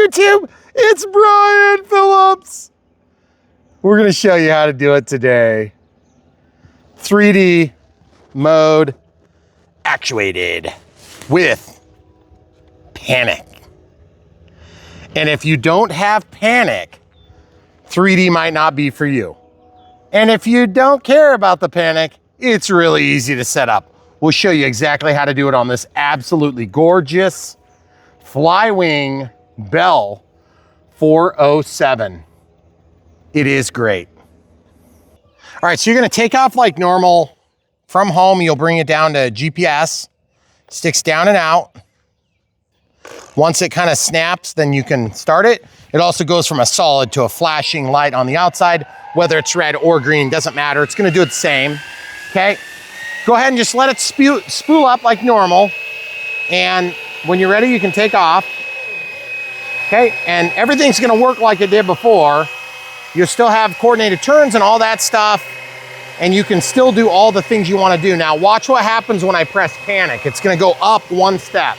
YouTube? It's Brian Phillips. We're gonna show you how to do it today. 3D mode actuated with panic. And if you don't have panic, 3D might not be for you. And if you don't care about the panic, it's really easy to set up. We'll show you exactly how to do it on this absolutely gorgeous FlyWing Bell 407. It is great. All right, so you're gonna take off like normal. From home, you'll bring it down to GPS, sticks down and out. Once it kind of snaps, then you can start it. It also goes from a solid to a flashing light on the outside, whether it's red or green, doesn't matter. It's gonna do it the same, okay? Go ahead and just let it spool up like normal. And when you're ready, you can take off, okay? And everything's gonna work like it did before. You'll still have coordinated turns and all that stuff, and you can still do all the things you wanna do. Now watch what happens when I press panic. It's gonna go up one step.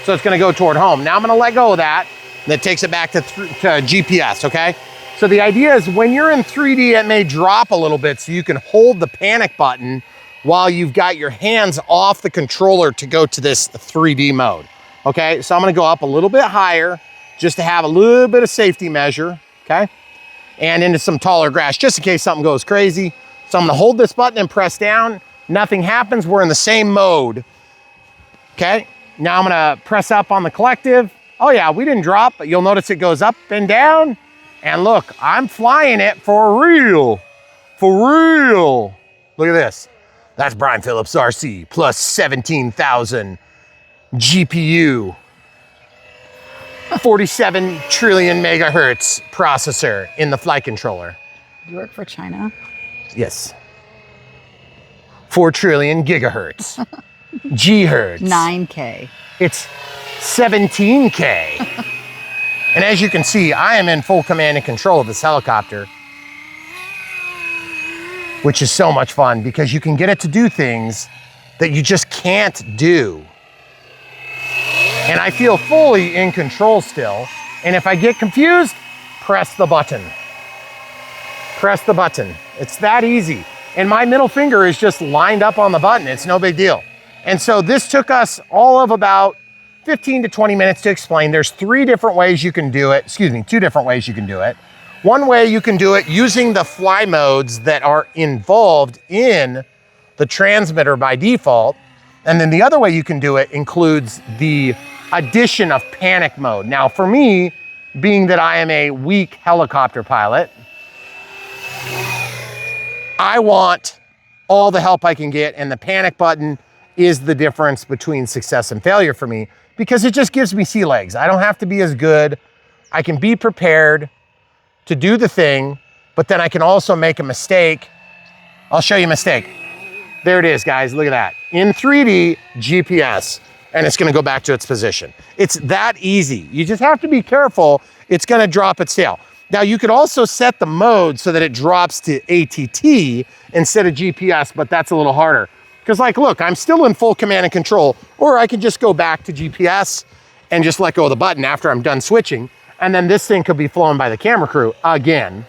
So it's gonna go toward home. Now I'm gonna let go of that, and that takes it back to GPS, okay? So the idea is when you're in 3D, it may drop a little bit so you can hold the panic button while you've got your hands off the controller to go to this 3D mode, okay? So I'm gonna go up a little bit higher just to have a little bit of safety measure, okay? And into some taller grass, just in case something goes crazy. So I'm gonna hold this button and press down. Nothing happens, we're in the same mode, okay? Now I'm gonna press up on the collective. Oh yeah, we didn't drop, but you'll notice it goes up and down. And look, I'm flying it for real, for real. Look at this. That's Brian Phillips RC plus 17,000 GPU, 47 trillion megahertz processor in the flight controller. You work for China? Yes. 4 trillion gigahertz. G-hertz. 9K. It's 17K. And as you can see, I am in full command and control of this helicopter, which is so much fun because you can get it to do things that you just can't do. And I feel fully in control still. And if I get confused, press the button. Press the button. It's that easy. And my middle finger is just lined up on the button. It's no big deal. And so this took us all of about 15 to 20 minutes to explain. There's 3 different ways you can do it. Excuse me, 2 different ways you can do it. One way you can do it using the fly modes that are involved in the transmitter by default. And then the other way you can do it includes the addition of panic mode. Now for me, being that I am a weak helicopter pilot, I want all the help I can get, and the panic button is the difference between success and failure for me because it just gives me sea legs. I don't have to be as good. I can be prepared to do the thing, but then I can also make a mistake. I'll show you a mistake. There it is, guys, look at that. In 3D, GPS, and it's gonna go back to its position. It's that easy. You just have to be careful. It's gonna drop its tail. Now you could also set the mode so that it drops to ATT instead of GPS, but that's a little harder. Because like, look, I'm still in full command and control, or I can just go back to GPS and just let go of the button after I'm done switching. And then this thing could be flown by the camera crew again.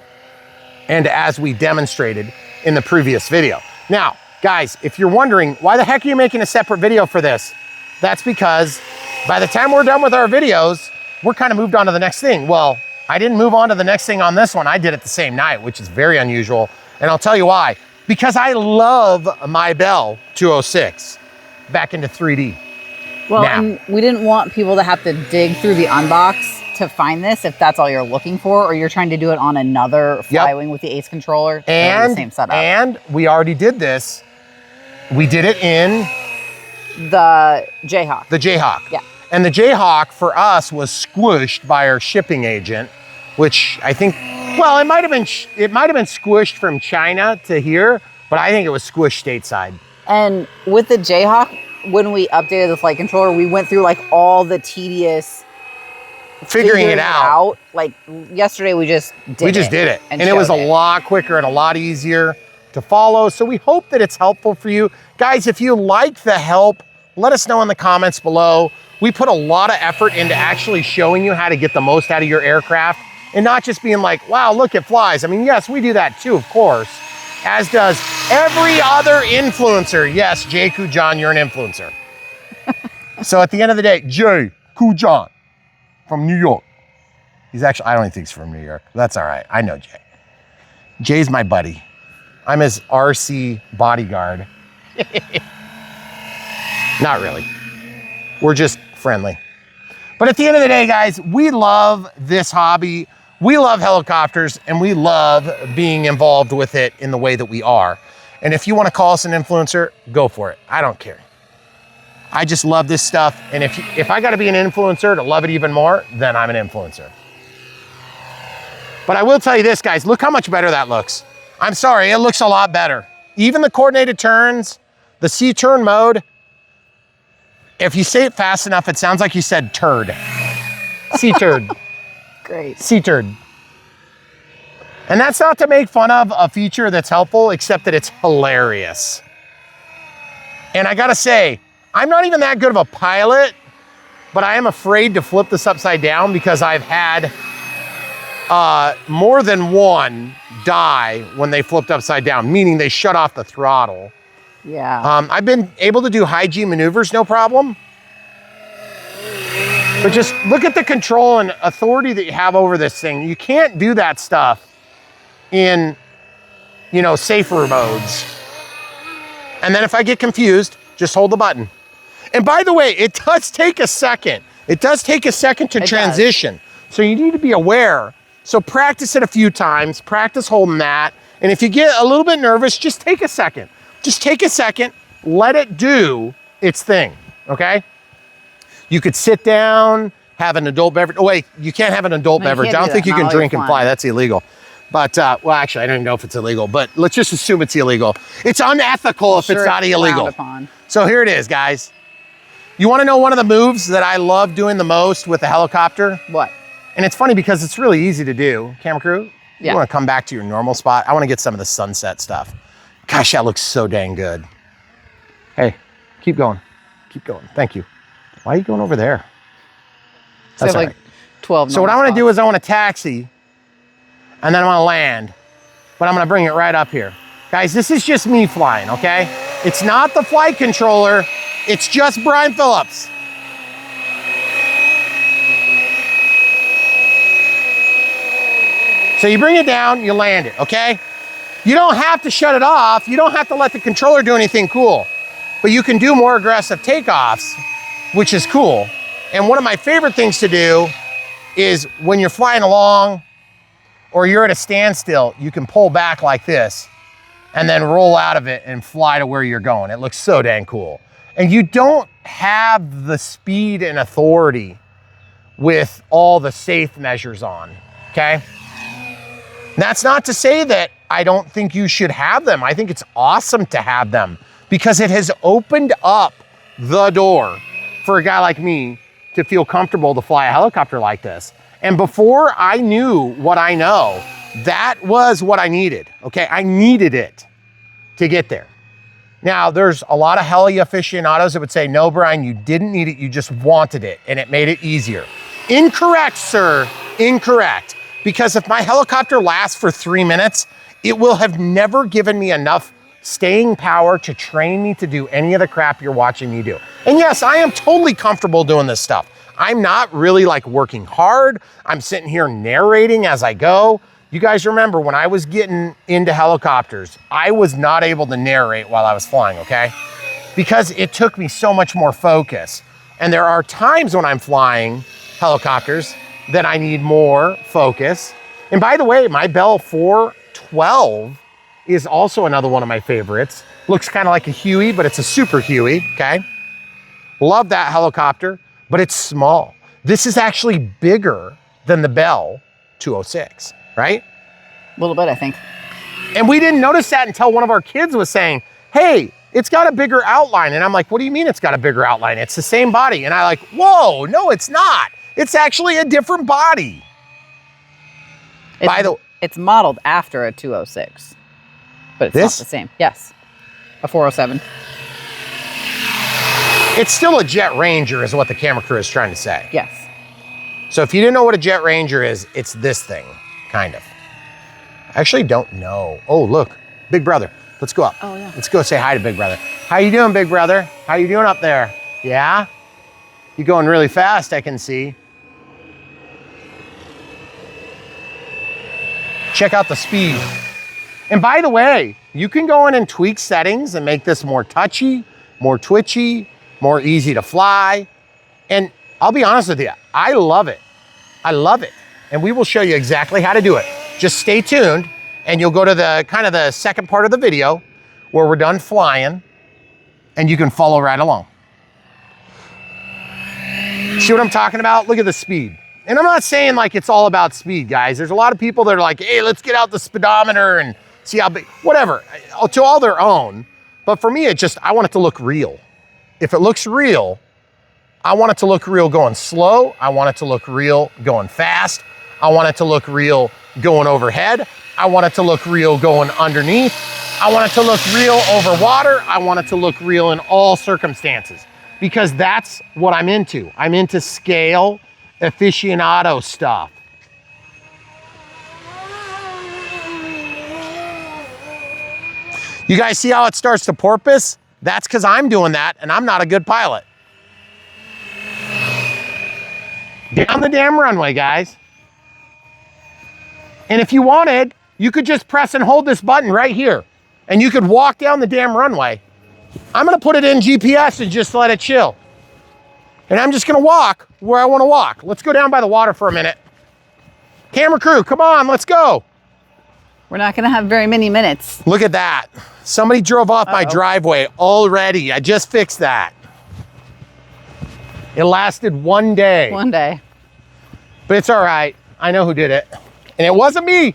And as we demonstrated in the previous video. Now, guys, if you're wondering, why the heck are you making a separate video for this? That's because by the time we're done with our videos, we're kind of moved on to the next thing. Well, I didn't move on to the next thing on this one. I did it the same night, which is very unusual. And I'll tell you why. Because I love my Bell 206 back into 3D. Well, now, and we didn't want people to have to dig through the unbox to find this if that's all you're looking for, or you're trying to do it on another FlyWing with the Ace controller. And the same setup. And we already did this. We did it in the Jayhawk. The Jayhawk. Yeah. And the Jayhawk for us was squished by our shipping agent, which I think, well, it might have been squished from China to here, but I think it was squished stateside. And with the Jayhawk, when we updated the flight controller, we went through like all the tedious figuring it out. Like yesterday, we just did it. And it was a lot quicker and a lot easier to follow. So we hope that it's helpful for you. Guys, if you like the help let us know in the comments below. We put a lot of effort into actually showing you how to get the most out of your aircraft and not just being like, wow, look, it flies. I mean, yes, we do that too, of course, as does every other influencer. Yes, Jay Kujan, you're an influencer. So at the end of the day, Jay Kujan from New York. He's actually, I don't even think he's from New York. That's all right. I know Jay. Jay's my buddy. I'm his RC bodyguard. Not really. We're just friendly. But at the end of the day, guys, we love this hobby. We love helicopters, and we love being involved with it in the way that we are. And if you want to call us an influencer, go for it. I don't care. I just love this stuff. And if I got to be an influencer to love it even more, then I'm an influencer. But I will tell you this, guys, look how much better that looks. I'm sorry, it looks a lot better. Even the coordinated turns, the C-turn mode, if you say it fast enough, it sounds like you said turd. C-turd. Great. C-turd. And that's not to make fun of a feature that's helpful, except that it's hilarious. And I gotta say, I'm not even that good of a pilot, but I am afraid to flip this upside down because I've had more than one die when they flipped upside down, meaning they shut off the throttle. Yeah. I've been able to do high G maneuvers, no problem. But just look at the control and authority that you have over this thing. You can't do that stuff in, you know, safer modes. And then if I get confused, just hold the button. And by the way, it does take a second. It does take a second to transition. So you need to be aware. So practice it a few times, practice holding that. And if you get a little bit nervous, just take a second. Just take a second, let it do its thing, okay? You could sit down, have an adult beverage. Oh wait, you can't have an adult beverage. I don't think you can drink and fly, that's illegal. But, well, actually, I don't even know if it's illegal, but let's just assume it's illegal. It's unethical if it's not illegal. So here it is, guys. You wanna know one of the moves that I love doing the most with the helicopter? What? And it's funny because it's really easy to do. Camera crew, you wanna come back to your normal spot? I wanna get some of the sunset stuff. Gosh, that looks so dang good. Hey, keep going. Keep going, thank you. Why are you going over there? That's so like right. 12 So what I wanna do is I wanna taxi, and then I'm gonna land, but I'm gonna bring it right up here. Guys, this is just me flying, okay? It's not the flight controller, it's just Brian Phillips. So you bring it down, you land it, okay? You don't have to shut it off. You don't have to let the controller do anything cool, but you can do more aggressive takeoffs, which is cool. And one of my favorite things to do is when you're flying along or you're at a standstill, you can pull back like this and then roll out of it and fly to where you're going. It looks so dang cool. And you don't have the speed and authority with all the safe measures on, okay? That's not to say that I don't think you should have them. I think it's awesome to have them because it has opened up the door for a guy like me to feel comfortable to fly a helicopter like this. And before I knew what I know, that was what I needed, okay? I needed it to get there. Now, there's a lot of heli aficionados that would say, no, Brian, you didn't need it, you just wanted it, and it made it easier. Incorrect, sir, incorrect. Because if my helicopter lasts for 3 minutes, it will have never given me enough staying power to train me to do any of the crap you're watching me do. And yes, I am totally comfortable doing this stuff. I'm not really like working hard. I'm sitting here narrating as I go. You guys remember when I was getting into helicopters, I was not able to narrate while I was flying, okay? Because it took me so much more focus. And there are times when I'm flying helicopters that I need more focus. And by the way, my Bell 412 is also another one of my favorites. Looks kind of like a Huey, but it's a super Huey, okay? Love that helicopter, but it's small. This is actually bigger than the Bell 206, right? A little bit, I think. And we didn't notice that until one of our kids was saying, hey, it's got a bigger outline. And I'm like, what do you mean it's got a bigger outline? It's the same body. And I'm like, whoa, no, it's not. It's actually a different body. It's modeled after a 206, but it's not the same. Yes, a 407. It's still a Jet Ranger is what the camera crew is trying to say. Yes. So if you didn't know what a Jet Ranger is, it's this thing, kind of. I actually don't know. Oh, look, Big Brother. Let's go up. Oh, yeah. Let's go say hi to Big Brother. How you doing, Big Brother? How you doing up there? Yeah? You're going really fast, I can see. Check out the speed. And by the way, you can go in and tweak settings and make this more touchy, more twitchy, more easy to fly. And I'll be honest with you, I love it. I love it. And we will show you exactly how to do it. Just stay tuned and you'll go to the kind of the second part of the video where we're done flying and you can follow right along. See what I'm talking about? Look at the speed. And I'm not saying like it's all about speed, guys. There's a lot of people that are like, hey, let's get out the speedometer and see how big, whatever, to all their own. But for me, I want it to look real. If it looks real, I want it to look real going slow. I want it to look real going fast. I want it to look real going overhead. I want it to look real going underneath. I want it to look real over water. I want it to look real in all circumstances because that's what I'm into. I'm into scale aficionado stuff. You guys see how it starts to porpoise? That's because I'm doing that and I'm not a good pilot. Down the damn runway, guys. And if you wanted, you could just press and hold this button right here and you could walk down the damn runway. I'm gonna put it in GPS and just let it chill. And I'm just gonna walk where I wanna walk. Let's go down by the water for a minute. Camera crew, come on, let's go. We're not gonna have very many minutes. Look at that. Somebody drove off my driveway already. I just fixed that. It lasted one day. One day. But it's all right. I know who did it. And it wasn't me.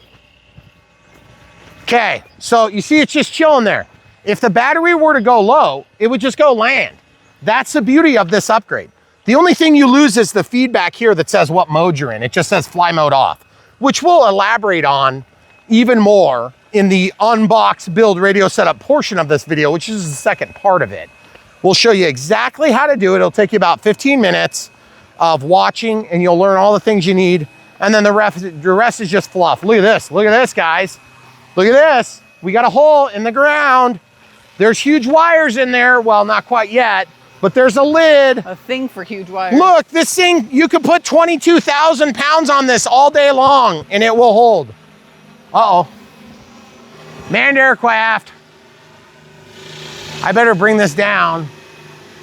Okay, so you see it's just chilling there. If the battery were to go low, it would just go land. That's the beauty of this upgrade. The only thing you lose is the feedback here that says what mode you're in. It just says fly mode off, which we'll elaborate on even more in the unbox build radio setup portion of this video, which is the second part of it. We'll show you exactly how to do it. It'll take you about 15 minutes of watching and you'll learn all the things you need. And then the rest is just fluff. Look at this. Look at this, guys. Look at this. We got a hole in the ground. There's huge wires in there. Well, not quite yet, but there's a lid. A thing for huge wires. Look, this thing, you could put 22,000 pounds on this all day long and it will hold. Uh-oh. Manned aircraft. I better bring this down.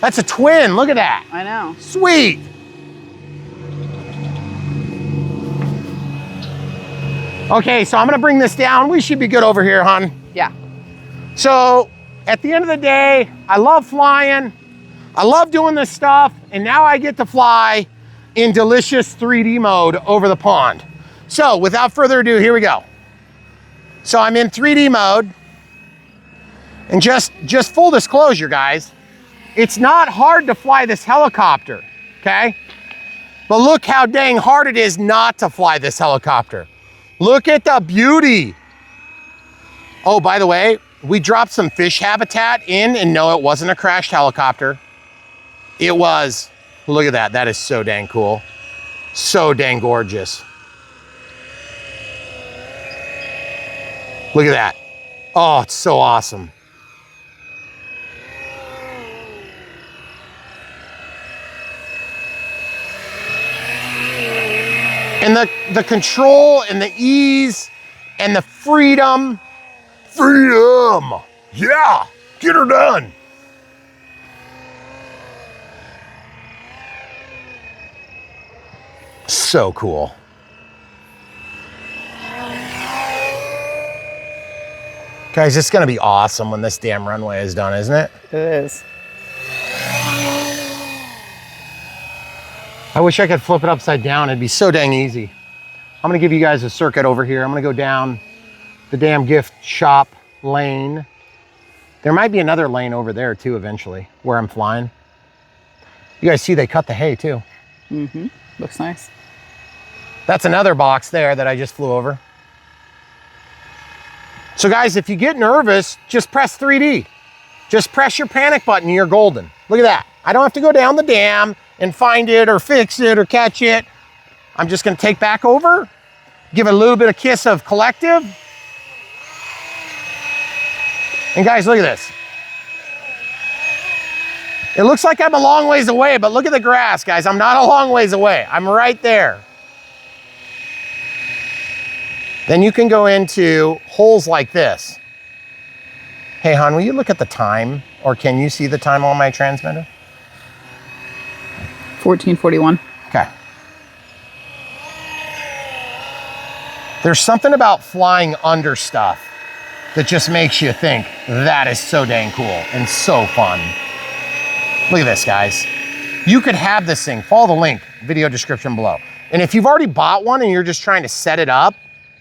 That's a twin, look at that. I know. Sweet. Okay, so I'm gonna bring this down. We should be good over here, hon. Yeah. So at the end of the day, I love flying. I love doing this stuff. And now I get to fly in delicious 3D mode over the pond. So without further ado, here we go. So I'm in 3D mode. And just full disclosure, guys, it's not hard to fly this helicopter, okay? But look how dang hard it is not to fly this helicopter. Look at the beauty. Oh, by the way, we dropped some fish habitat in, and no, it wasn't a crashed helicopter. It was, look at that. That is so dang cool. So dang gorgeous. Look at that. Oh, it's so awesome. And the control and the ease and the freedom. Freedom. Yeah, get her done. So cool. Guys, it's gonna be awesome when this damn runway is done, isn't it? It is. I wish I could flip it upside down. It'd be so dang easy. I'm gonna give you guys a circuit over here. I'm gonna go down the damn gift shop lane. There might be another lane over there too eventually, where I'm flying. You guys see they cut the hay too. Mm-hmm. Looks nice. That's another box there that I just flew over. So guys, if you get nervous, just press 3D. Just press your panic button and you're golden. Look at that. I don't have to go down the dam and find it or fix it or catch it. I'm just gonna take back over, give it a little bit of kiss of collective. And guys, look at this. It looks like I'm a long ways away, but look at the grass, guys. I'm not a long ways away. I'm right there. Then you can go into holes like this. Hey, hon, will you look at the time? Or can you see the time on my transmitter? 14:41. Okay. There's something about flying under stuff that just makes you think that is so dang cool and so fun. Look at this, guys. You could have this thing. Follow the link, video description below. And if you've already bought one and you're just trying to set it up,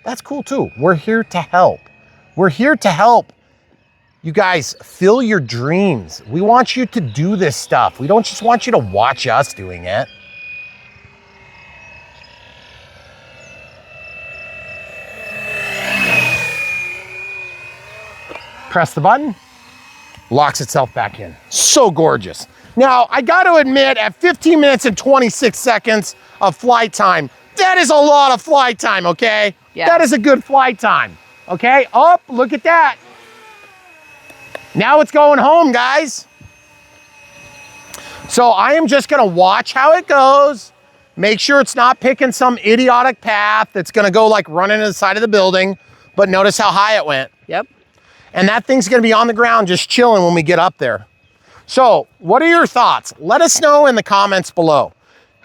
that's cool too. We're here to help. We're here to help you guys fill your dreams. We want you to do this stuff. We don't just want you to watch us doing it. Press the button, locks itself back in. So gorgeous. Now, I got to admit, at 15 minutes and 26 seconds of flight time, that is a lot of flight time, okay? Yeah. That is a good flight time, okay? Oh, look at that. Now it's going home, guys. So I am just gonna watch how it goes, make sure it's not picking some idiotic path that's gonna go like running to the side of the building, but notice how high it went. Yep. And that thing's gonna be on the ground just chilling when we get up there. So what are your thoughts? Let us know in the comments below.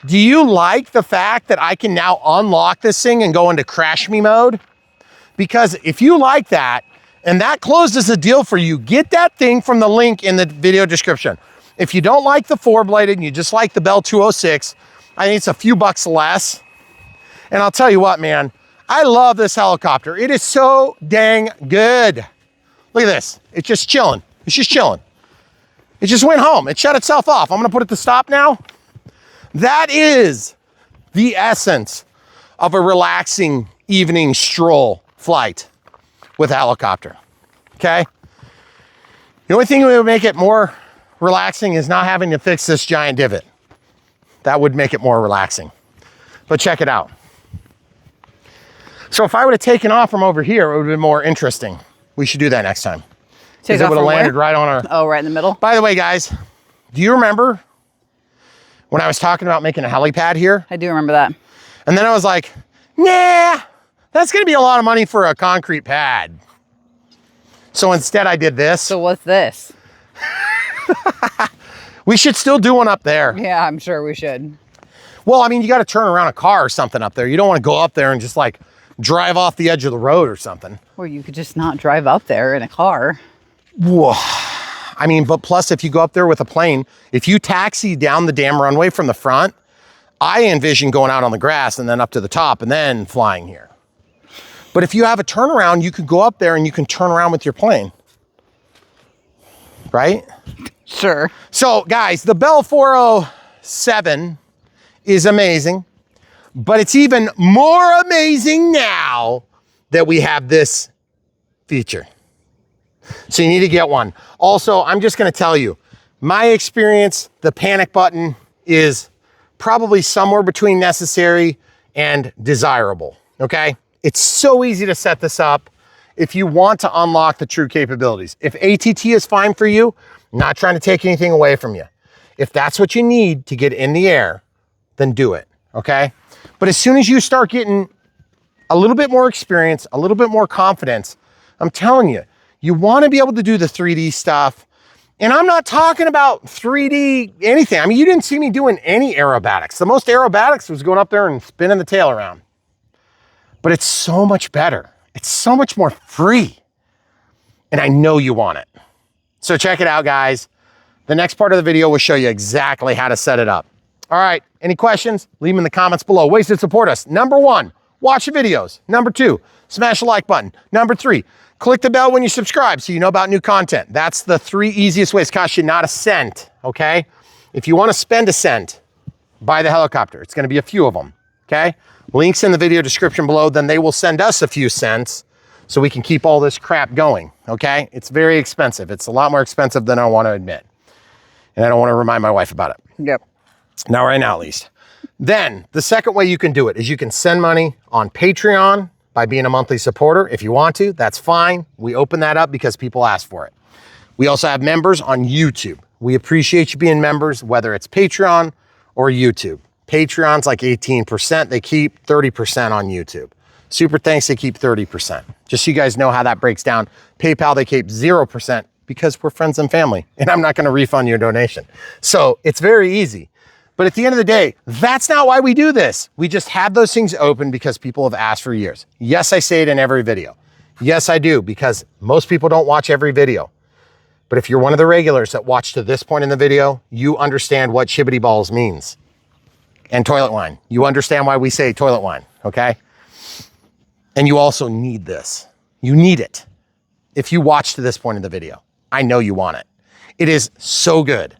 Do you like the fact that I can now unlock this thing and go into crash me mode? Because if you like that, and that closes the deal for you, get that thing from the link in the video description. If you don't like the 4-bladed and you just like the Bell 206, I think it's a few bucks less. And I'll tell you what, man, I love this helicopter. It is so dang good. Look at this, it's just chilling. It's just chilling. It just went home, it shut itself off. I'm gonna put it to stop now. That is the essence of a relaxing evening stroll flight with a helicopter, okay? The only thing that would make it more relaxing is not having to fix this giant divot. That would make it more relaxing. But check it out. So if I would have taken off from over here, it would have been more interesting. We should do that next time. Because it would have landed right on our... Oh, right in the middle? By the way, guys, do you remember when I was talking about making a helipad here? I do remember that. And then I was like, nah, that's gonna be a lot of money for a concrete pad. So instead I did this. So what's this? We should still do one up there. Yeah, I'm sure we should. Well, I mean, you gotta turn around a car or something up there. You don't wanna go up there and just like drive off the edge of the road or something. Or you could just not drive up there in a car. Whoa. I mean, but plus if you go up there with a plane, if you taxi down the damn runway from the front, I envision going out on the grass and then up to the top and then flying here. But if you have a turnaround, you could go up there and you can turn around with your plane. Right? Sure. So guys, the Bell 407 is amazing, but it's even more amazing now that we have this feature. So you need to get one. Also, I'm just gonna tell you, my experience, the panic button is probably somewhere between necessary and desirable, okay? It's so easy to set this up if you want to unlock the true capabilities. If ATT is fine for you, I'm not trying to take anything away from you. If that's what you need to get in the air, then do it, okay? But as soon as you start getting a little bit more experience, a little bit more confidence, I'm telling you, you wanna be able to do the 3D stuff. And I'm not talking about 3D anything. I mean, you didn't see me doing any aerobatics. The most aerobatics was going up there and spinning the tail around. But it's so much better. It's so much more free. And I know you want it. So check it out, guys. The next part of the video will show you exactly how to set it up. All right, any questions? Leave them in the comments below. Ways to support us. Number 1, watch the videos. Number 2, smash the like button. Number 3, click the bell when you subscribe so you know about new content. That's the 3 easiest ways. Cost you not a cent, okay? If you want to spend a cent, buy the helicopter. It's going to be a few of them, okay? Links in the video description below, then they will send us a few cents so we can keep all this crap going, okay? It's very expensive. It's a lot more expensive than I want to admit. And I don't want to remind my wife about it. Yep. Not right now, at least. Then the second way you can do it is you can send money on Patreon by being a monthly supporter. If you want to, that's fine. We open that up because people ask for it. We also have members on YouTube. We appreciate you being members, whether it's Patreon or YouTube. Patreon's like 18%. They keep 30% on YouTube. Super thanks, they keep 30%. Just so you guys know how that breaks down. PayPal, they keep 0% because we're friends and family, and I'm not gonna refund your donation. So it's very easy. But at the end of the day, that's not why we do this. We just have those things open because people have asked for years. Yes, I say it in every video. Yes, I do, because most people don't watch every video. But if you're one of the regulars that watch to this point in the video, you understand what shibbity balls means. And toilet wine. You understand why we say toilet wine, okay? And you also need this. You need it. If you watch to this point in the video, I know you want it. It is so good.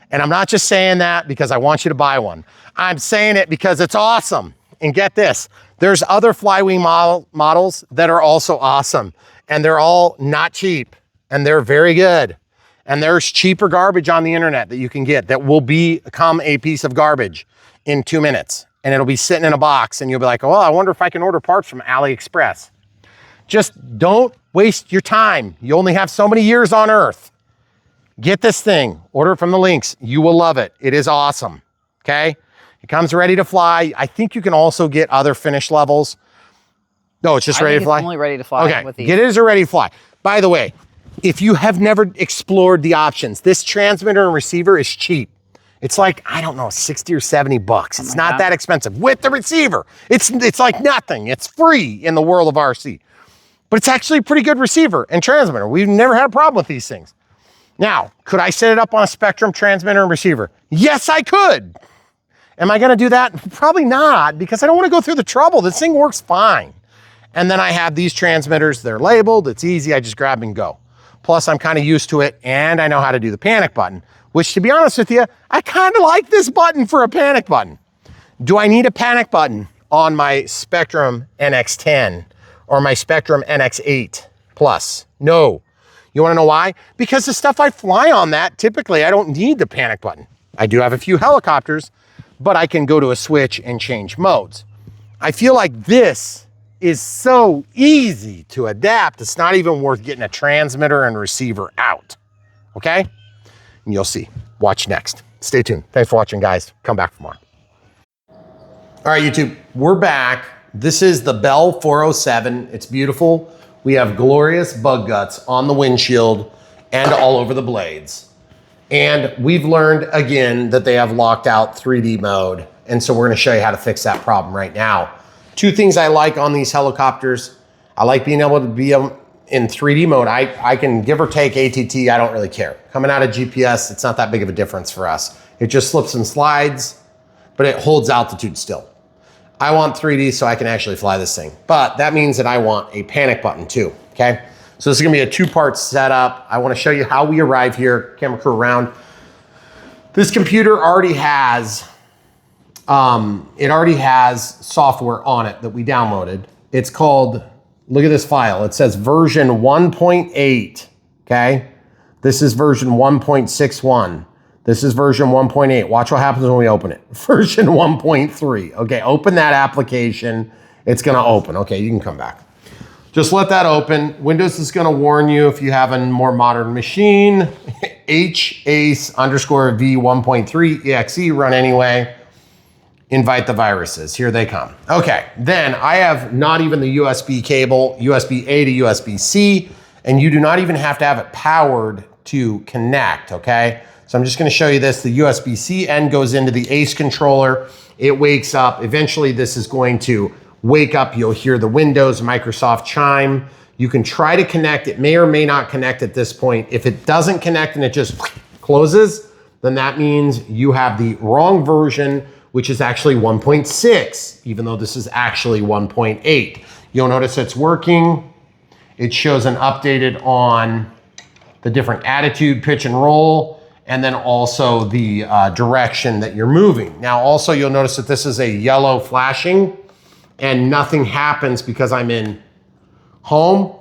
And I'm not just saying that because I want you to buy one. I'm saying it because it's awesome. And get this, there's other FlyWing models that are also awesome. And they're all not cheap. And they're very good. And there's cheaper garbage on the internet that you can get that will become a piece of garbage in 2 minutes. And it'll be sitting in a box and you'll be like, oh, I wonder if I can order parts from AliExpress. Just don't waste your time. You only have so many years on Earth. Get this thing, order it from the links. You will love it. It is awesome, okay? It comes ready to fly. I think you can also get other finish levels. No, it's just ready to fly? It's only ready to fly okay, with these. get it as a ready to fly. By the way, if you have never explored the options, this transmitter and receiver is cheap. It's like, I don't know, 60 or 70 bucks. It's not that expensive with the receiver. It's like nothing. It's free in the world of RC. But it's actually a pretty good receiver and transmitter. We've never had a problem with these things. Now, could I set it up on a Spectrum transmitter and receiver? Yes, I could. Am I gonna do that? Probably not, because I don't wanna go through the trouble. This thing works fine. And then I have these transmitters, they're labeled, it's easy, I just grab and go. Plus, I'm kind of used to it, and I know how to do the panic button, which, to be honest with you, I kind of like this button for a panic button. Do I need a panic button on my Spectrum NX10 or my Spectrum NX8 Plus? No. You wanna know why? Because the stuff I fly on that, typically I don't need the panic button. I do have a few helicopters, but I can go to a switch and change modes. I feel like this is so easy to adapt, it's not even worth getting a transmitter and receiver out, okay? And you'll see. Watch next. Stay tuned. Thanks for watching, guys. Come back for more. All right, YouTube, we're back. This is the Bell 407. It's beautiful. We have glorious bug guts on the windshield and all over the blades. And we've learned again that they have locked out 3D mode. And so we're gonna show you how to fix that problem right now. Two things I like on these helicopters. I like being able to be in 3D mode. I can give or take ATT, I don't really care. Coming out of GPS, it's not that big of a difference for us. It just slips and slides, but it holds altitude still. I want 3D so I can actually fly this thing. But that means that I want a panic button too, okay? So this is gonna be a two-part setup. I wanna show you how we arrive here, camera crew around. This computer already has, software on it that we downloaded. It's called, look at this file. It says version 1.8, okay? This is version 1.61. This is version 1.8. Watch what happens when we open it. Version 1.3. Okay, open that application. It's gonna open. Okay, you can come back. Just let that open. Windows is gonna warn you if you have a more modern machine. HACE_V 1.3 EXE run anyway. Invite the viruses. Here they come. Okay, then I have not even the USB cable, USB-A to USB-C, and you do not even have to have it powered to connect, okay? So I'm just gonna show you this. The USB-C end goes into the ACE controller. It wakes up. Eventually this is going to wake up. You'll hear the Windows Microsoft chime. You can try to connect. It may or may not connect at this point. If it doesn't connect and it just closes, then that means you have the wrong version, which is actually 1.6, even though this is actually 1.8. You'll notice it's working. It shows an updated on the different attitude, pitch and roll, and then also the direction that you're moving. Now also you'll notice that this is a yellow flashing and nothing happens because I'm in home,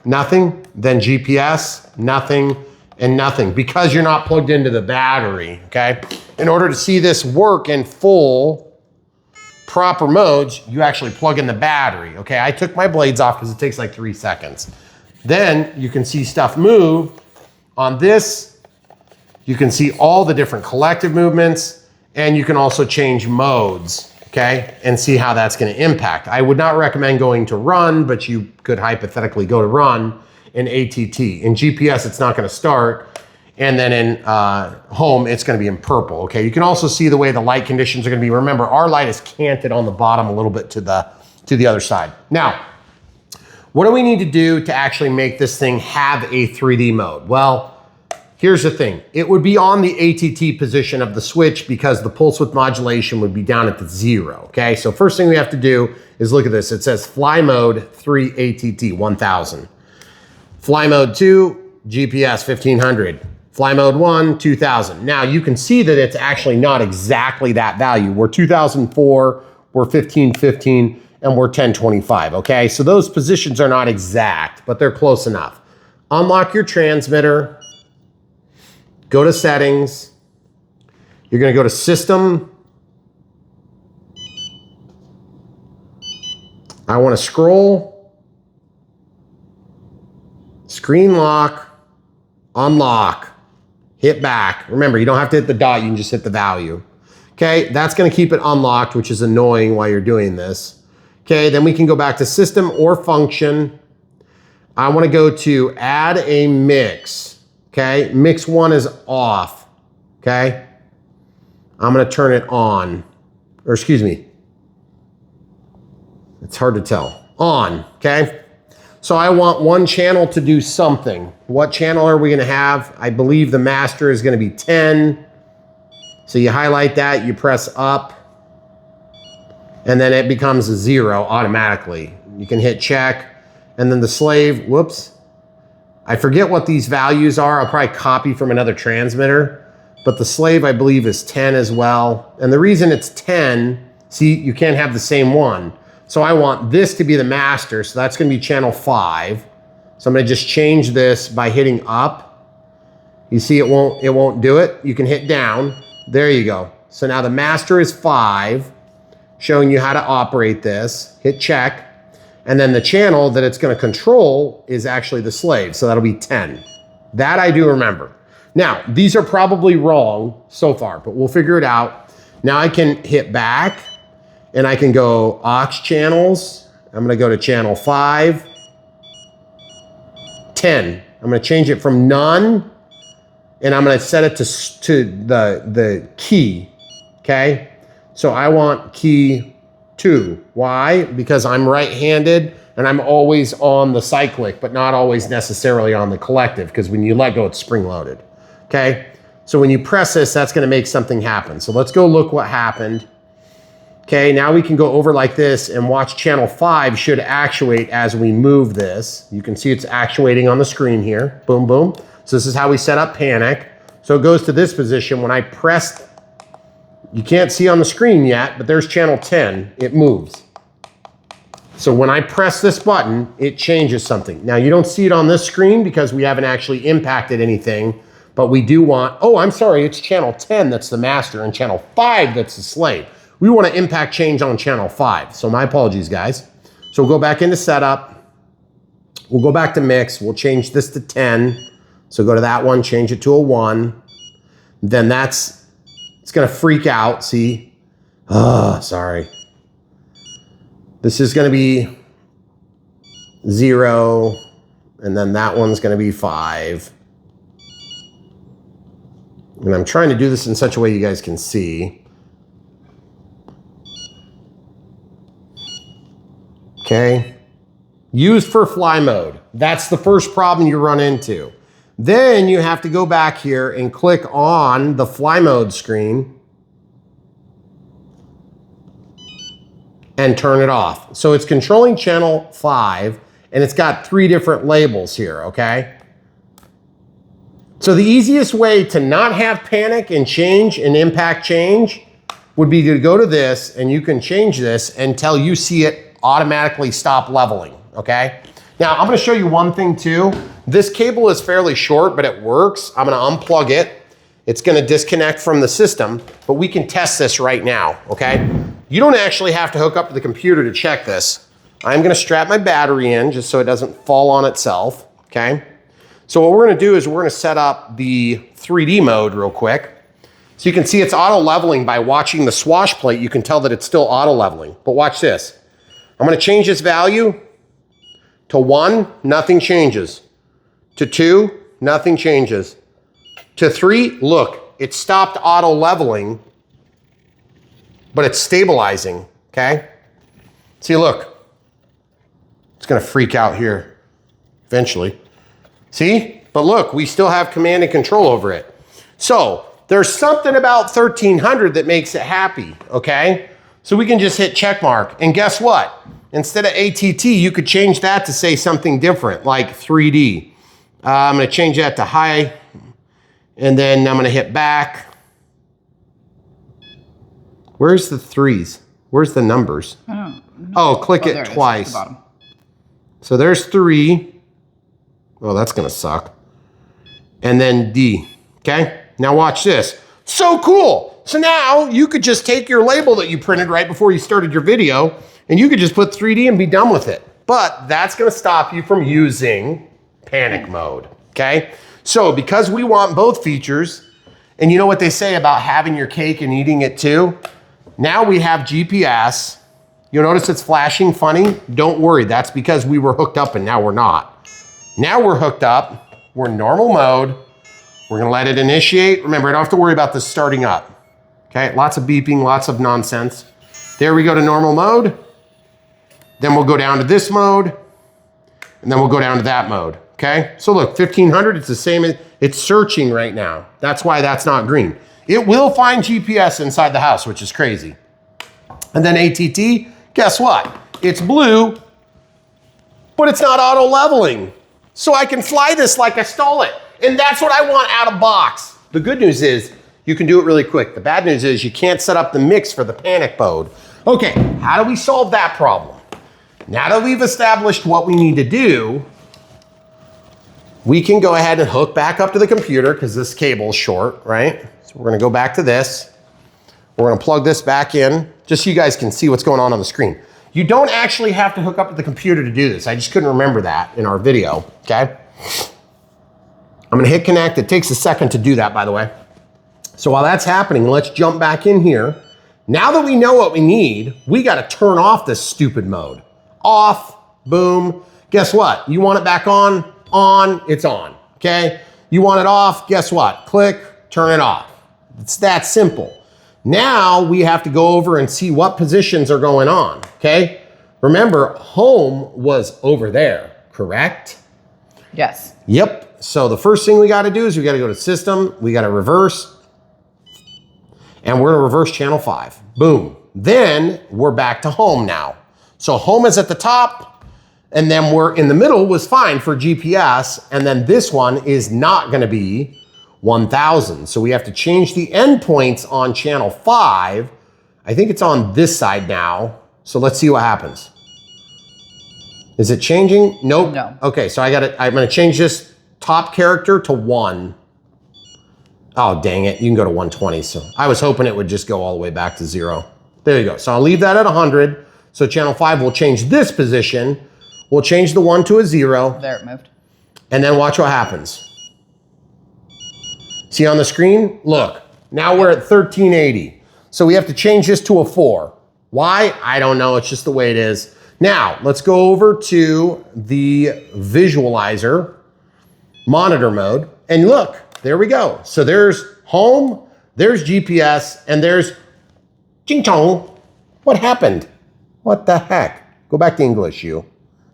nothing, then GPS, nothing, and nothing because you're not plugged into the battery, okay? In order to see this work in full proper modes, you actually plug in the battery, okay? I took my blades off because it takes like 3 seconds. Then you can see stuff move. On this, you can see all the different collective movements, and you can also change modes, okay? And see how that's gonna impact. I would not recommend going to run, but you could hypothetically go to run in ATT. In GPS, it's not gonna start. And then in home, it's gonna be in purple, okay? You can also see the way the light conditions are gonna be. Remember, our light is canted on the bottom a little bit to the other side. Now, what do we need to do to actually make this thing have a 3D mode? Well, here's the thing. It would be on the ATT position of the switch because the pulse width modulation would be down at the 0, okay? So first thing we have to do is look at this. It says fly mode 3 ATT 1000. Fly mode 2, GPS 1500. Fly mode 1, 2000. Now you can see that it's actually not exactly that value. We're 2004, we're 1515, and we're 1025, okay? So those positions are not exact, but they're close enough. Unlock your transmitter. Go to settings. You're gonna go to system. I wanna scroll. Screen lock, unlock, hit back. Remember, you don't have to hit the dot, you can just hit the value. Okay, that's gonna keep it unlocked, which is annoying while you're doing this. Okay, then we can go back to system or function. I wanna go to add a mix. Okay, mix 1 is off, okay? I'm gonna turn it on, or excuse me. It's hard to tell. On, okay? So I want one channel to do something. What channel are we gonna have? I believe the master is gonna be 10. So you highlight that, you press up, and then it becomes a 0 automatically. You can hit check, and then the slave, whoops. I forget what these values are. I'll probably copy from another transmitter, but the slave I believe is 10 as well. And the reason it's 10, see, you can't have the same one. So I want this to be the master. So that's gonna be channel 5. So I'm gonna just change this by hitting up. You see it won't do it. You can hit down. There you go. So now the master is 5, showing you how to operate this. Hit check. And then the channel that it's gonna control is actually the slave. So that'll be 10. That I do remember. Now, these are probably wrong so far, but we'll figure it out. Now I can hit back and I can go aux channels. I'm gonna go to channel 5, 10. I'm gonna change it from none and I'm gonna set it to the key, okay? So I want key 2. Why? Because I'm right-handed and I'm always on the cyclic, but not always necessarily on the collective, because when you let go, it's spring-loaded, okay? So when you press this, that's gonna make something happen. So let's go look what happened. Okay, now we can go over like this and watch channel 5 should actuate as we move this. You can see it's actuating on the screen here. Boom, boom. So this is how we set up panic. So it goes to this position. When I press, you can't see on the screen yet, but there's channel 10, it moves. So when I press this button, it changes something. Now you don't see it on this screen because we haven't actually impacted anything, but we do want, oh, I'm sorry, it's channel 10 that's the master and channel 5 that's the slave. We want to impact change on channel 5. So my apologies, guys. So we'll go back into setup. We'll go back to mix. We'll change this to 10. So go to that one, change it to a 1. Then it's gonna freak out, see? Oh, sorry. This is gonna be 0, and then that one's gonna be 5. And I'm trying to do this in such a way you guys can see. Okay. Used for fly mode. That's the first problem you run into. Then you have to go back here and click on the fly mode screen and turn it off. So it's controlling channel 5 and it's got 3 different labels here, okay? So the easiest way to not have panic and change and impact change would be to go to this and you can change this until you see it automatically stop leveling, okay? Now, I'm gonna show you one thing too. This cable is fairly short, but it works. I'm gonna unplug it. It's gonna disconnect from the system, but we can test this right now, okay? You don't actually have to hook up to the computer to check this. I'm gonna strap my battery in just so it doesn't fall on itself, okay? So what we're gonna do is we're gonna set up the 3D mode real quick. So you can see it's auto leveling by watching the swash plate. You can tell that it's still auto leveling, but watch this. I'm gonna change this value to 1, nothing changes. To 2, nothing changes. To 3, look, it stopped auto leveling, but it's stabilizing, okay? See, look, it's gonna freak out here eventually. See, but look, we still have command and control over it. So there's something about 1300 that makes it happy, okay? So we can just hit check mark, and guess what? Instead of ATT, you could change that to say something different, like 3D. I'm gonna change that to high, and then I'm gonna hit back. Where's the 3s? Where's the numbers? I don't know. Oh, click it twice. So there's 3. Oh, that's gonna suck. And then D, okay? Now watch this. So cool. So now you could just take your label that you printed right before you started your video, and you could just put 3D and be done with it. But that's gonna stop you from using panic mode, okay? So because we want both features, and you know what they say about having your cake and eating it too? Now we have GPS. You'll notice it's flashing funny. Don't worry, that's because we were hooked up and now we're not. Now we're hooked up, we're in normal mode. We're gonna let it initiate. Remember, I don't have to worry about this starting up. Okay, lots of beeping, lots of nonsense. There we go to normal mode. Then we'll go down to this mode, and then we'll go down to that mode, okay? So look, 1500, it's the same, it's searching right now. That's why that's not green. It will find GPS inside the house, which is crazy. And then ATT, guess what? It's blue, but it's not auto leveling. So I can fly this like I stole it. And that's what I want out of box. The good news is you can do it really quick. The bad news is you can't set up the mix for the panic mode. Okay, how do we solve that problem? Now that we've established what we need to do, we can go ahead and hook back up to the computer because this cable is short, right? So we're gonna go back to this. We're gonna plug this back in just so you guys can see what's going on the screen. You don't actually have to hook up to the computer to do this. I just couldn't remember that in our video, okay? I'm gonna hit connect. It takes a second to do that, by the way. So while that's happening, let's jump back in here. Now that we know what we need, we gotta turn off this stupid mode. Off, boom. Guess what? You want it back on, it's on, okay? You want it off, guess what? Click, turn it off. It's that simple. Now we have to go over and see what positions are going on, okay? Remember, home was over there, correct? Yes. Yep. So the first thing we got to do is we got to go to system, we got to reverse, and we're going to reverse channel 5. Boom. Then we're back to home now. So home is at the top, and then we're in the middle was fine for GPS, and then this one is not going to be 1000. So we have to change the endpoints on channel 5. I think it's on this side now. So let's see what happens. Is it changing? Nope. No. Okay, so I'm going to change this top character to 1. Oh, dang it. You can go to 120. So I was hoping it would just go all the way back to 0. There you go. So I'll leave that at 100. So channel 5 will change this position. We'll change the 1 to a 0. There it moved. And then watch what happens. See on the screen? Look, now we're at 1380. So we have to change this to a 4. Why? I don't know. It's just the way it is. Now, let's go over to the visualizer monitor mode. And look, there we go. So there's home, there's GPS, and there's ching chong. What happened? What the heck? Go back to English, you.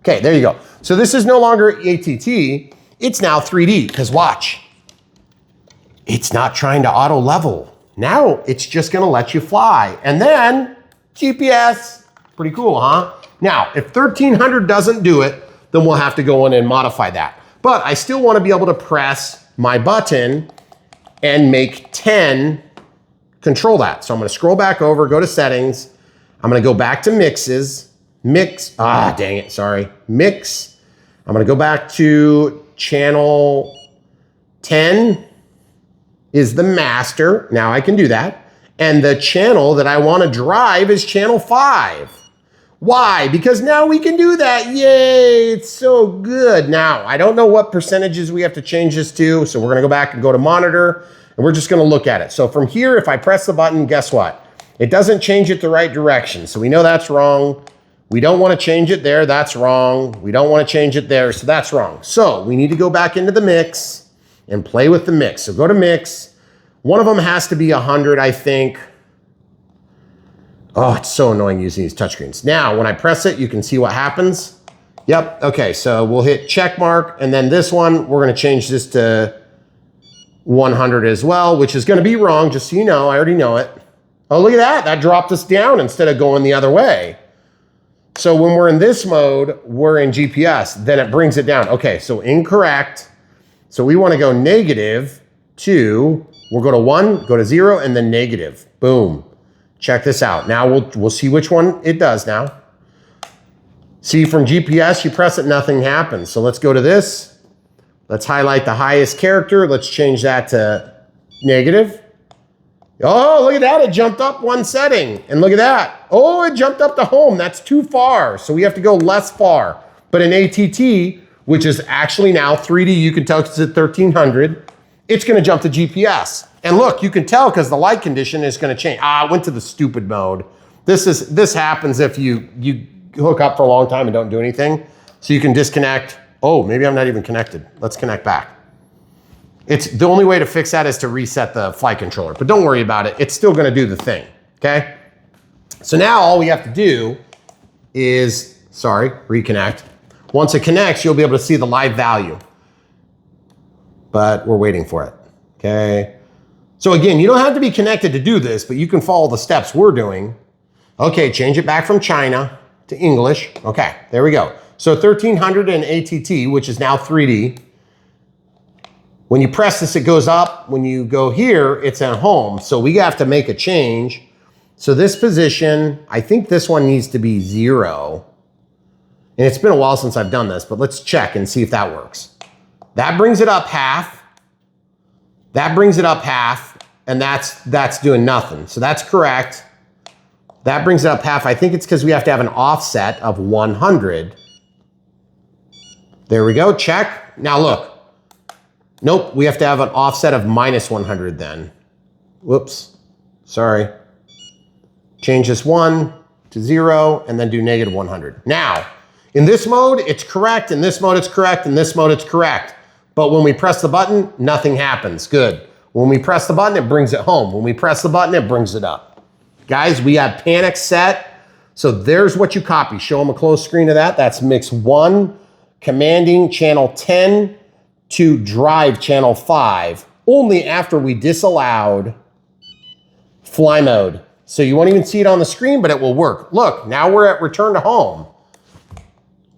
Okay, there you go. So this is no longer ATT. It's now 3D, because watch. It's not trying to auto level. Now it's just gonna let you fly. And then GPS, pretty cool, huh? Now, if 1300 doesn't do it, then we'll have to go in and modify that. But I still wanna be able to press my button and make 10 control that. So I'm gonna scroll back over, go to settings. I'm gonna go back to mixes, mix, dang it, sorry. Mix, I'm gonna go back to channel 10 is the master. Now I can do that. And the channel that I wanna drive is channel 5. Why? Because now we can do that. Yay, it's so good. Now, I don't know what percentages we have to change this to, so we're gonna go back and go to monitor, and we're just gonna look at it. So from here, if I press the button, guess what? It doesn't change it the right direction, so we know that's wrong. We don't wanna change it there, that's wrong. We don't wanna change it there, so that's wrong. So we need to go back into the mix and play with the mix. So go to mix. One of them has to be 100, I think. Oh, it's so annoying using these touchscreens. Now, when I press it, you can see what happens. Yep, okay, so we'll hit check mark, and then this one, we're gonna change this to 100 as well, which is gonna be wrong, just so you know, I already know it. Oh, look at that, that dropped us down instead of going the other way. So when we're in this mode, we're in GPS, then it brings it down. Okay, so incorrect. So we wanna go -2, we'll go to 1, go to 0, and then negative, boom. Check this out. Now we'll see which one it does now. See, from GPS, you press it, nothing happens. So let's go to this. Let's highlight the highest character. Let's change that to negative. Oh, look at that. It jumped up one setting. And look at that. Oh, it jumped up to home. That's too far. So we have to go less far. But in ATT, which is actually now 3D, you can tell because it's at 1300, it's going to jump to GPS. And look, you can tell because the light condition is going to change. I went to the stupid mode. This happens if you hook up for a long time and don't do anything. So you can disconnect. Oh, maybe I'm not even connected. Let's connect back. It's the only way to fix that is to reset the flight controller, but don't worry about it. It's still going to do the thing. Okay. So now all we have to do is, reconnect. Once it connects, you'll be able to see the live value, but we're waiting for it. Okay. So again, you don't have to be connected to do this, but you can follow the steps we're doing. Okay, change it back from China to English. Okay, there we go. So 1300 in ATT, which is now 3D. When you press this, it goes up. When you go here, it's at home. So we have to make a change. So this position, I think this one needs to be 0. And it's been a while since I've done this, but let's check and see if that works. That brings it up half. That brings it up half, and that's doing nothing. So that's correct. That brings it up half. I think it's because we have to have an offset of 100. There we go, check. Now look. Nope, we have to have an offset of -100 then. Whoops, sorry. Change this 1 to 0, and then do -100. Now, in this mode, it's correct. In this mode, it's correct. In this mode, it's correct. But when we press the button, nothing happens. Good. When we press the button, it brings it home. When we press the button, it brings it up. Guys, we have panic set. So there's what you copy. Show them a close screen of that. That's mix 1, commanding channel 10 to drive channel 5, only after we disallowed fly mode. So you won't even see it on the screen, but it will work. Look, now we're at return to home.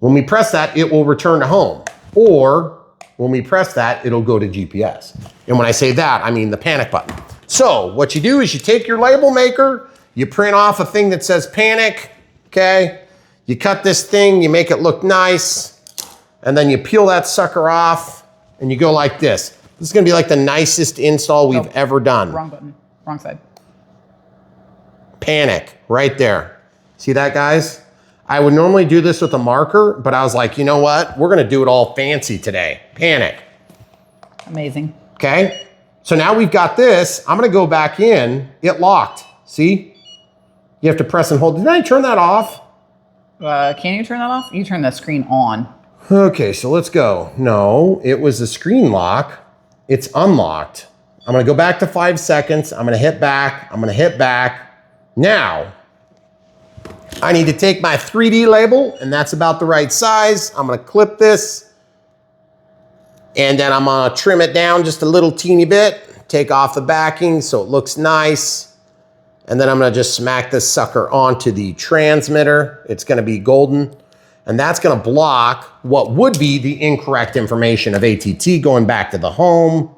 When we press that, it will return to home. Or when we press that, it'll go to GPS. And when I say that, I mean the panic button. So what you do is you take your label maker, you print off a thing that says panic, okay? You cut this thing, you make it look nice, and then you peel that sucker off, and you go like this. This is gonna be like the nicest install we've ever done. Wrong button, wrong side. Panic, right there. See that, guys? I would normally do this with a marker, but I was like, you know what? We're gonna do it all fancy today. Panic. Amazing. Okay, so now we've got this. I'm gonna go back in. It locked, see? You have to press and hold. Did I turn that off? Can you turn that off? You turn the screen on. Okay, so let's go. No, it was the screen lock. It's unlocked. I'm gonna go back to 5 seconds. I'm gonna hit back. I'm gonna hit back. Now, I need to take my 3D label, and that's about the right size. I'm gonna clip this, and then I'm gonna trim it down just a little teeny bit, take off the backing so it looks nice, and then I'm gonna just smack this sucker onto the transmitter. It's gonna be golden, and that's gonna block what would be the incorrect information of ATT going back to the home.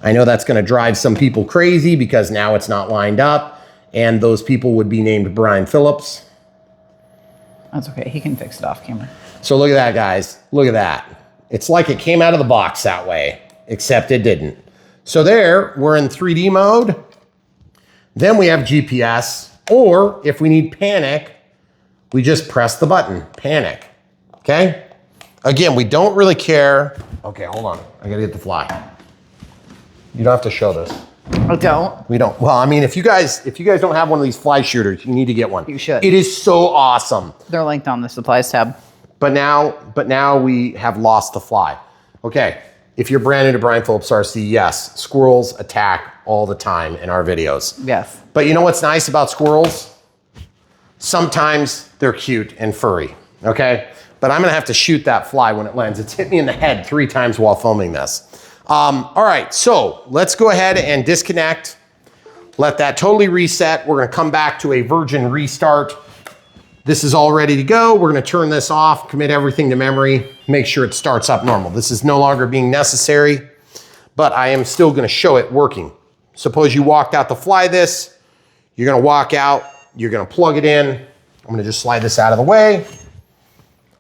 I know that's gonna drive some people crazy because now it's not lined up, and those people would be named Brian Phillips. That's okay. He can fix it off camera. So look at that, guys. Look at that. It's like it came out of the box that way, except it didn't. So there, we're in 3D mode. Then we have GPS, or if we need panic, we just press the button, panic, okay? Again, we don't really care. Okay, hold on. I gotta get the fly. You don't have to show this. I don't. We don't. Well, I mean, if you guys don't have one of these fly shooters, you need to get one. You should. It is so awesome. They're linked on the supplies tab. But now we have lost the fly. Okay, if you're brand new to Brian Phillips RC, yes, squirrels attack all the time in our videos. Yes. But you know what's nice about squirrels? Sometimes they're cute and furry, okay? But I'm gonna have to shoot that fly when it lands. It's hit me in the head 3 times while filming this. All right, so let's go ahead and disconnect. Let that totally reset. We're gonna come back to a virgin restart. This is all ready to go. We're gonna turn this off, commit everything to memory, make sure it starts up normal. This is no longer being necessary, but I am still gonna show it working. Suppose you walked out to fly this, you're gonna walk out, you're gonna plug it in. I'm gonna just slide this out of the way.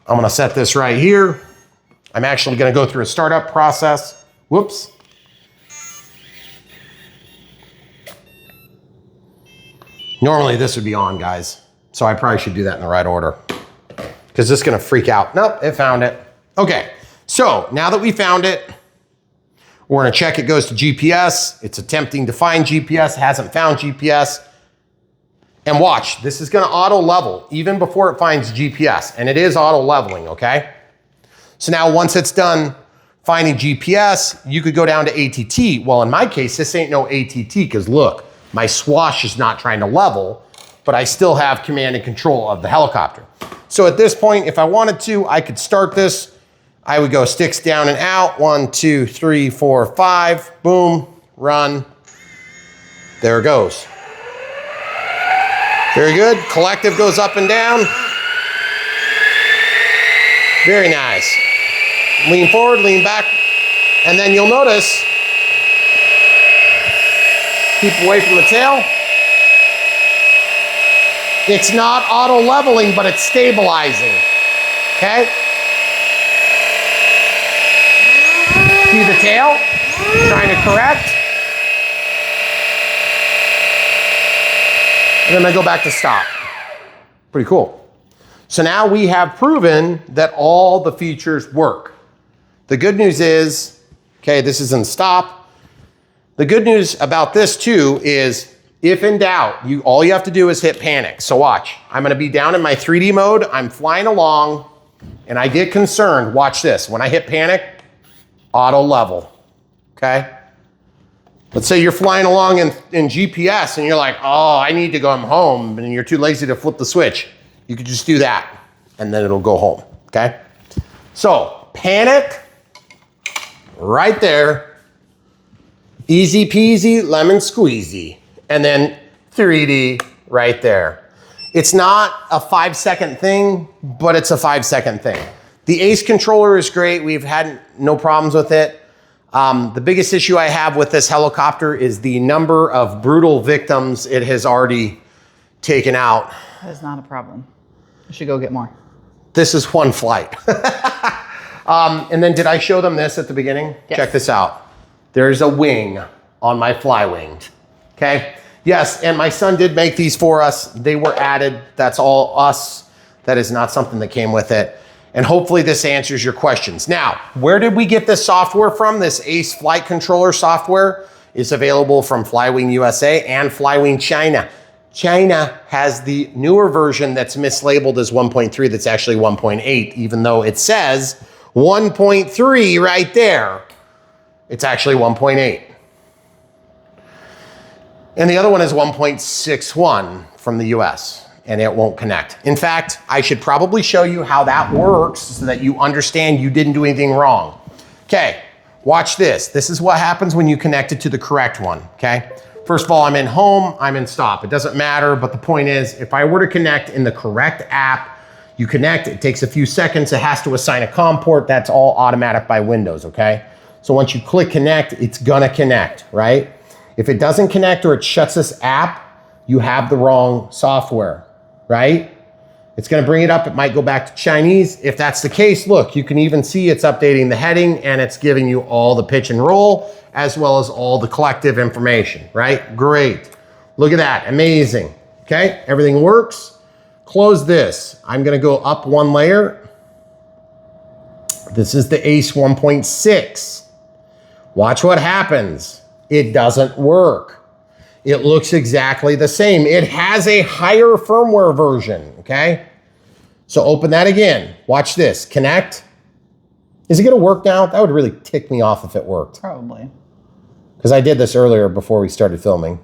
I'm gonna set this right here. I'm actually gonna go through a startup process. Whoops. Normally this would be on, guys. So I probably should do that in the right order because this is gonna freak out. Nope, it found it. Okay, so now that we found it, we're gonna check it goes to GPS. It's attempting to find GPS, hasn't found GPS. And watch, this is gonna auto level even before it finds GPS, and it is auto leveling, okay? So now once it's done finding GPS, you could go down to ATT. Well, in my case, this ain't no ATT because look, my swash is not trying to level, but I still have command and control of the helicopter. So at this point, if I wanted to, I could start this. I would go sticks down and out. 1, 2, 3, 4, 5, boom, run. There it goes. Very good. Collective goes up and down. Very nice. Lean forward, lean back, and then you'll notice, keep away from the tail. It's not auto leveling, but it's stabilizing, okay? See the tail, trying to correct. And then I go back to stop. Pretty cool. So now we have proven that all the features work. The good news is, okay, this is in stop. The good news about this too is if in doubt, all you have to do is hit panic. So watch, I'm gonna be down in my 3D mode, I'm flying along, and I get concerned. Watch this, when I hit panic, auto level, okay? Let's say you're flying along in GPS and you're like, oh, I need to go home, and you're too lazy to flip the switch. You could just do that, and then it'll go home, okay? So, panic, right there. Easy peasy, lemon squeezy. And then 3D right there. It's not a 5-second thing, but it's a 5-second thing. The Ace controller is great. We've had no problems with it. The biggest issue I have with this helicopter is the number of brutal victims it has already taken out. That is not a problem. I should go get more. This is one flight. And then did I show them this at the beginning? Yes. Check this out. There's a wing on my FlyWing, okay? Yes, and my son did make these for us. They were added, that's all us. That is not something that came with it. And hopefully this answers your questions. Now, where did we get this software from? This Ace flight controller software is available from FlyWing USA and FlyWing China. China has the newer version that's mislabeled as 1.3 that's actually 1.8, even though it says 1.3 right there. It's actually 1.8. And the other one is 1.61 from the US, and it won't connect. In fact, I should probably show you how that works so that you understand you didn't do anything wrong. Okay, watch this. This is what happens when you connect it to the correct one, okay? First of all, I'm in home, I'm in stop. It doesn't matter, but the point is, if I were to connect in the correct app, you connect, it takes a few seconds, it has to assign a COM port, that's all automatic by Windows, okay? So once you click connect, it's gonna connect, right? If it doesn't connect or it shuts this app, you have the wrong software, right? It's gonna bring it up. It might go back to Chinese. If that's the case, look, you can even see it's updating the heading and it's giving you all the pitch and roll as well as all the collective information, right? Great. Look at that, amazing. Okay, everything works. Close this. I'm gonna go up one layer. This is the ACE 1.6. Watch what happens. It doesn't work. It looks exactly the same. It has a higher firmware version, okay? So open that again. Watch this, connect. Is it gonna work now? That would really tick me off if it worked. Probably. Because I did this earlier before we started filming.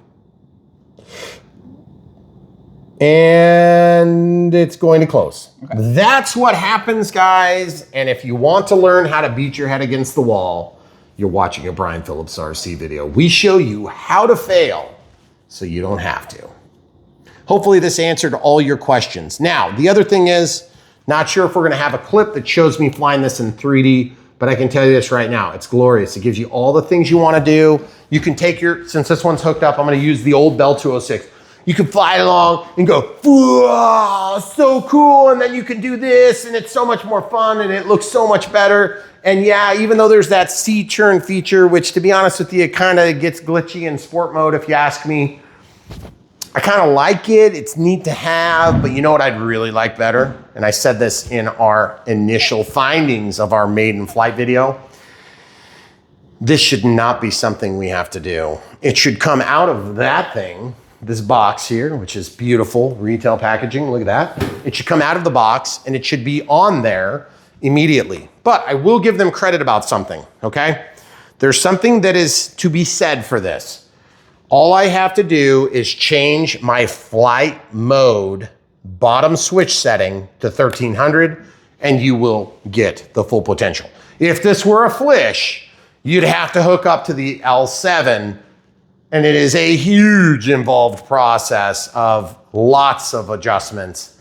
And it's going to close. Okay. That's what happens, guys. And if you want to learn how to beat your head against the wall, you're watching a Brian Phillips RC video. We show you how to fail so you don't have to. Hopefully this answered all your questions. Now, the other thing is, not sure if we're gonna have a clip that shows me flying this in 3D, but I can tell you this right now, it's glorious. It gives you all the things you wanna do. You can take since this one's hooked up, I'm gonna use the old Bell 206. You can fly along and go, whoa, so cool. And then you can do this and it's so much more fun and it looks so much better. And yeah, even though there's that C-turn feature, which to be honest with you, it kind of gets glitchy in sport mode if you ask me. I kind of like it, it's neat to have, but you know what I'd really like better? And I said this in our initial findings of our maiden flight video. This should not be something we have to do. It should come out of that thing, this box here, which is beautiful retail packaging, look at that. It should come out of the box and it should be on there immediately. But I will give them credit about something, okay? There's something that is to be said for this. All I have to do is change my flight mode bottom switch setting to 1300 and you will get the full potential. If this were a Flish, you'd have to hook up to the L7 and it is a huge involved process of lots of adjustments.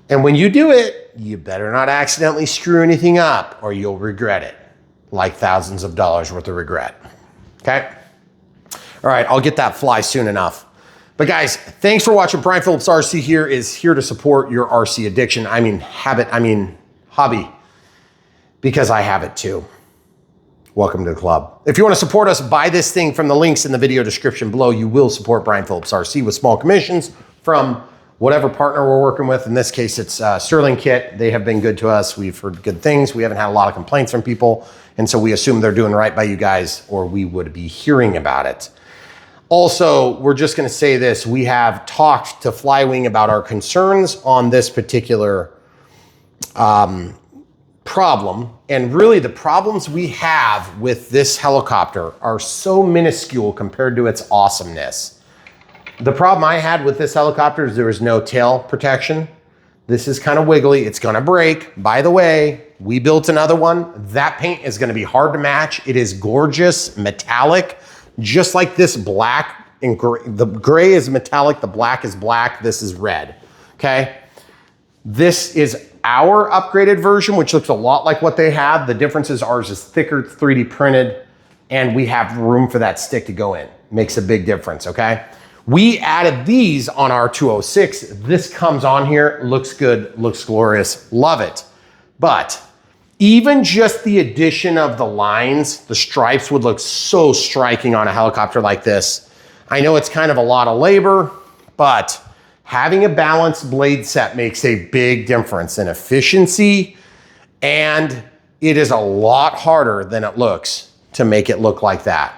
And when you do it, you better not accidentally screw anything up or you'll regret it, like thousands of dollars worth of regret, okay? All right, I'll get that fly soon enough. But guys, thanks for watching. Brian Phillips RC here is here to support your RC addiction. I mean, hobby, because I have it too. Welcome to the club. If you want to support us, buy this thing from the links in the video description below. You will support Brian Phillips RC with small commissions from whatever partner we're working with. In this case, it's Sterling Kit. They have been good to us. We've heard good things. We haven't had a lot of complaints from people. And so we assume they're doing right by you guys or we would be hearing about it. Also, we're just going to say this. We have talked to FlyWing about our concerns on this particular problem. And really the problems we have with this helicopter are so minuscule compared to its awesomeness. The problem I had with this helicopter is there was no tail protection. This is kind of wiggly. It's going to break. By the way, we built another one. That paint is going to be hard to match. It is gorgeous, metallic, just like this black and gray. The gray is metallic. The black is black. This is red. Okay. This is our upgraded version, which looks a lot like what they have. The difference is ours is thicker, 3D printed, and we have room for that stick to go in. Makes a big difference, okay? We added these on our 206. This comes on here, looks good, looks glorious, love it. But even just the addition of the lines, the stripes would look so striking on a helicopter like this. I know it's kind of a lot of labor, but having a balanced blade set makes a big difference in efficiency, and it is a lot harder than it looks to make it look like that.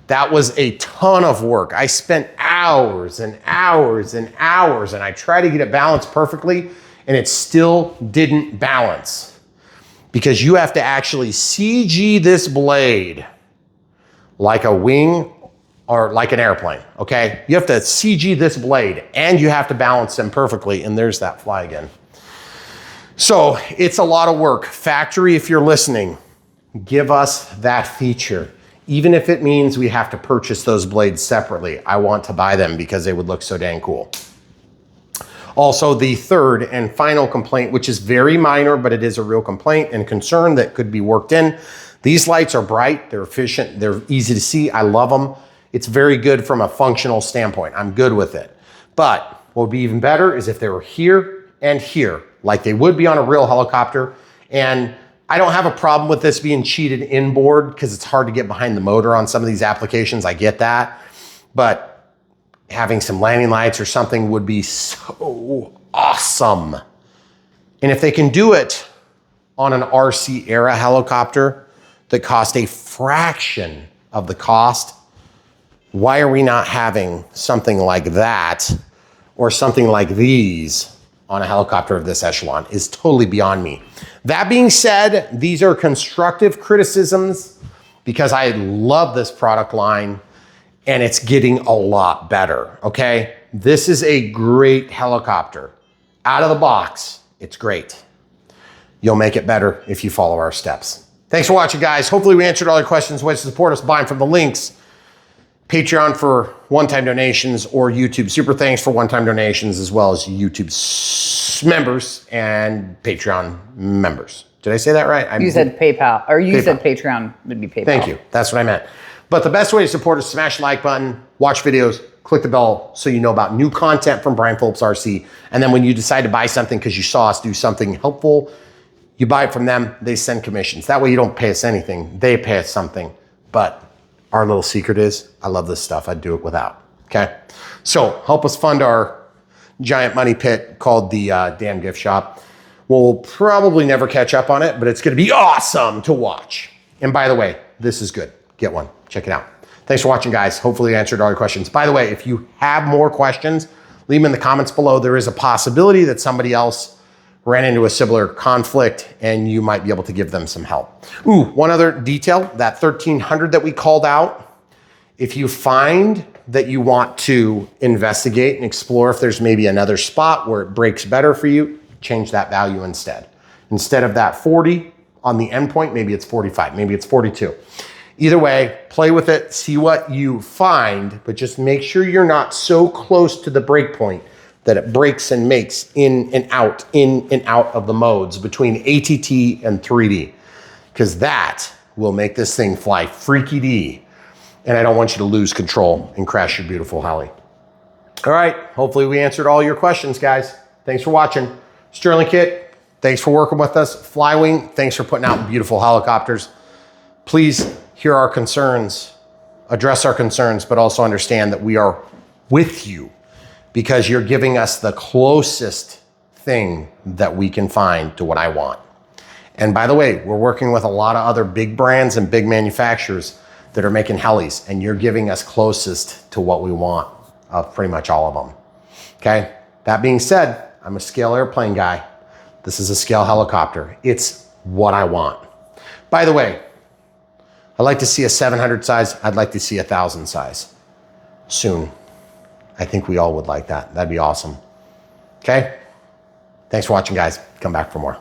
That was a ton of work. I spent hours and hours and hours, and I tried to get it balanced perfectly, and it still didn't balance because you have to actually CG this blade like a wing or like an airplane, okay? You have to CG this blade and you have to balance them perfectly, and there's that fly again. So it's a lot of work. Factory, if you're listening, give us that feature. Even if it means we have to purchase those blades separately, I want to buy them because they would look so dang cool. Also, the third and final complaint, which is very minor, but it is a real complaint and concern that could be worked in. These lights are bright, they're efficient, they're easy to see, I love them. It's very good from a functional standpoint. I'm good with it. But what would be even better is if they were here and here, like they would be on a real helicopter. And I don't have a problem with this being cheated inboard because it's hard to get behind the motor on some of these applications. I get that. But having some landing lights or something would be so awesome. And if they can do it on an RC era helicopter that cost a fraction of the cost, why are we not having something like that or something like these on a helicopter of this echelon is totally beyond me. That being said, these are constructive criticisms because I love this product line and it's getting a lot better, okay? This is a great helicopter. Out of the box, it's great. You'll make it better if you follow our steps. Thanks for watching, guys. Hopefully we answered all your questions. Ways to support us, buying from the links. Patreon for one-time donations or YouTube Super Thanks for one-time donations, as well as YouTube members and Patreon members. Did I say that right? You said PayPal, or you said Patreon would be PayPal. Thank you. That's what I meant. But the best way to support us, smash the like button, watch videos, click the bell so you know about new content from Brian Phillips RC. And then when you decide to buy something because you saw us do something helpful, you buy it from them, they send commissions. That way you don't pay us anything, they pay us something. But our little secret is, I love this stuff, I'd do it without, okay? So help us fund our giant money pit called the Damn Gift Shop. We'll probably never catch up on it, but it's gonna be awesome to watch. And by the way, this is good, get one, check it out. Thanks for watching, guys. Hopefully I answered all your questions. By the way, if you have more questions, leave them in the comments below. There is a possibility that somebody else ran into a similar conflict and you might be able to give them some help. Ooh, one other detail, that 1300 that we called out, if you find that you want to investigate and explore if there's maybe another spot where it breaks better for you, change that value instead. Instead of that 40 on the endpoint, maybe it's 45, maybe it's 42. Either way, play with it, see what you find, but just make sure you're not so close to the break point that it breaks and makes in and out of the modes between ATT and 3D, because that will make this thing fly freaky D. And I don't want you to lose control and crash your beautiful heli. All right, hopefully we answered all your questions, guys. Thanks for watching. Sterling Kit, thanks for working with us. FlyWing, thanks for putting out beautiful helicopters. Please hear our concerns, address our concerns, but also understand that we are with you, because you're giving us the closest thing that we can find to what I want. And by the way, we're working with a lot of other big brands and big manufacturers that are making helis, and you're giving us closest to what we want of pretty much all of them, okay? That being said, I'm a scale airplane guy. This is a scale helicopter. It's what I want. By the way, I'd like to see a 700 size. I'd like to see a 1,000 size soon. I think we all would like that. That'd be awesome. Okay? Thanks for watching, guys. Come back for more.